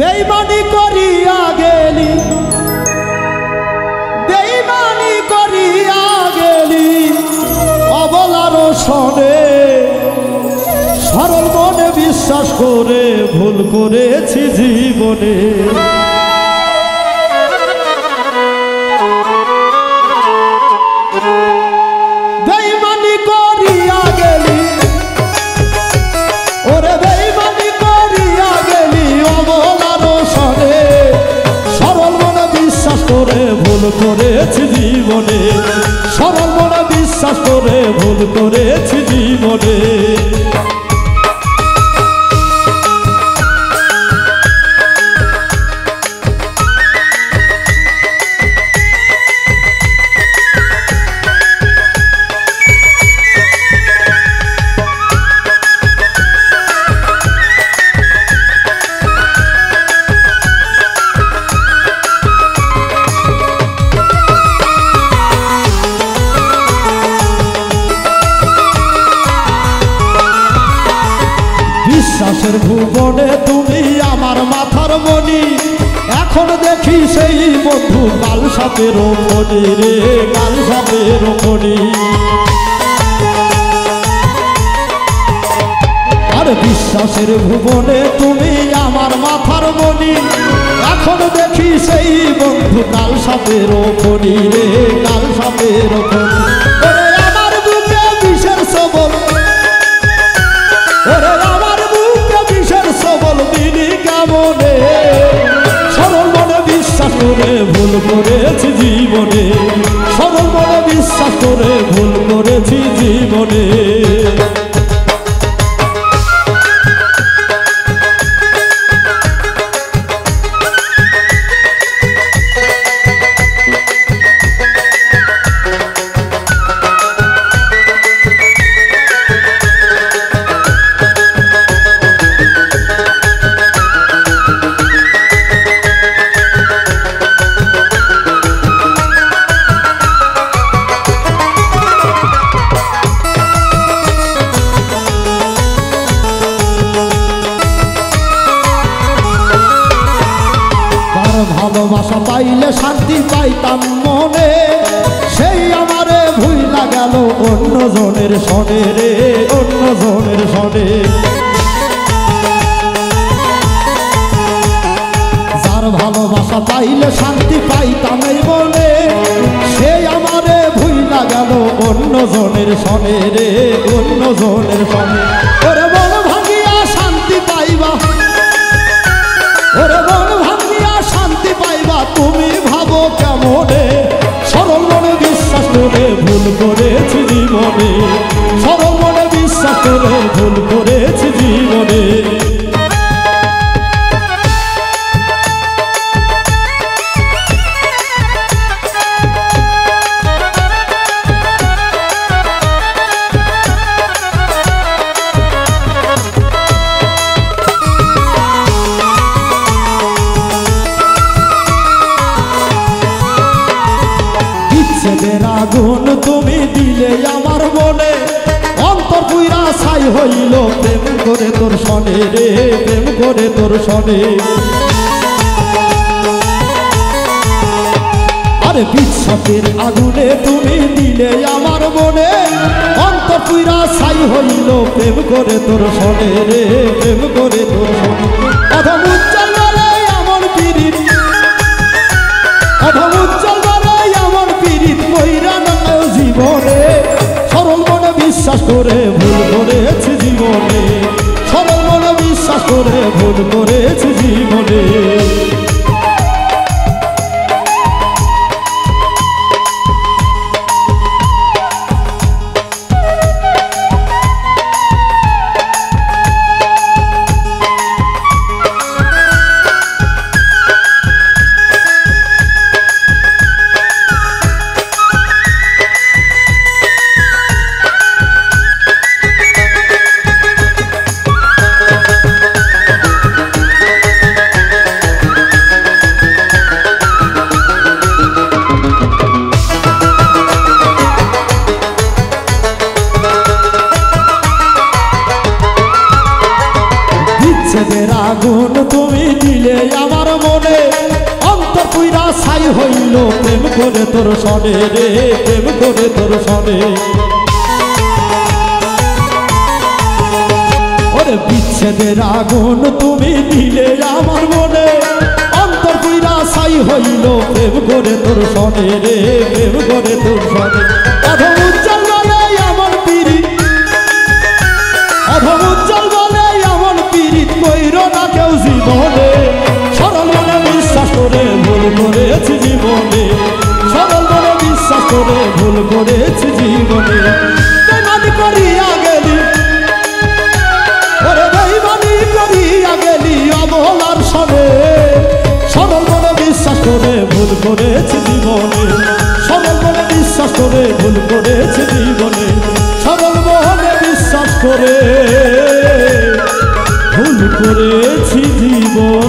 বেঈমানি করিয়া গেলি, বেঈমানি করিয়া গেলি অবলার সনে। সরল মনে বিশ্বাস করে ভুল করেছি জীবনে। বেঈমানি করিয়া গেলি, ওরে বেঈমানি করিয়া গেলি অবলার সনে। সরল মনে বিশ্বাস করে ভুল করেছি জীবনে। সরল মনে বিশ্বাস করে ভুল করেছি জীবনে। বিশ্বাসের ভুবনে তুমি আমার মাথার মণি। এখন দেখি সেই বন্ধু কাল সাপের খনি রে, কাল সাপের খনি। আর বিশ্বাসের ভুবনে তুমি আমার মাথার মণি। এখন দেখি সেই বন্ধু কাল সাপের খনি রে, কাল সাপের খনি। ওরে আমার বুকে বিষের সবল, ওরে আমার বুকে বিষের সবল দিনি কেমনে। সরল মনে বিশ্বাস করে ভুল করেছি জীবনে। সরল মনে বিশ্বাস করে ভুল করেছি জীবনে। ভালোবাসা পাইলে শান্তি পাইতাম মনে। সেই আমারে ভুইলা গেল অন্য জনের সনে রে, অন্য জনের সনে। যার ভালোবাসা পাইলে শান্তি পাইতাম এই মনে। সেই আমারে ভুইলা গেল অন্য জনের সনে রে, অন্য জনের সনে। ওরে মন ভাঙিয়া শান্তি পাইবা, ওরে মন ভাঙিয়া শান্তি পাইবা তুমি ভাবো কেমনে। সরল মনে বিশ্বাস করে ভুল করেছি জীবনে। সরল মনে বিশ্বাস করে ভুল করেছি জীবনে। বিচ্ছেদের আগুন তুমি দিলে আমার মনে। অন্তর পুইরা ছাই হইল প্রেম করে তোর সনে রে, প্রেম করে তোর সনে। আরে বিচ্ছেদের আগুনে তুমি দিলে আমার মনে। অন্তর পুইরা ছাই হইল প্রেম করে তোর সনে রে, প্রেম করে তোর সনে। অধম উজ্জ্বল বলে আমার পীড়িত, অধম উজ্জ্বল জীবনে। সরল মনে বিশ্বাস করে ভুল করেছি জীবনে। সরল মনে বিশ্বাস করে ভুল করেছি জীবনে। আগুন তুমি দিলে আমার মনে অন্তর পুইরা ছাই হইল প্রেম করে তোর সনে রে প্রেম করে তোর সনে ওরে বিচ্ছেদের আগুন তুমি দিলে আমার মনে অন্তর পুইরা ছাই হইল প্রেম করে তোর সনে রে প্রেম করে তোর সনে অধম উজ্জ্বল বলে আমার পিরিত অধম উজ্জ্বল বলে আমার পিরিত কইর না কেউ জীবনে সরল মনে বিশ্বাস করে ভুল করেছি জীবনে সরল মনে বিশ্বাস করে ভুল করেছি জীবনে বেমানি করিয়া গেলি ওরে বেমানি করিয়া গেলি অবলার সনে সরল মনে বিশ্বাস করে ভুল করেছি জীবনে সরল মনে বিশ্বাস করে ভুল করেছি জীবনে সরল মনে বিশ্বাস করে ভুল করেছি জীবন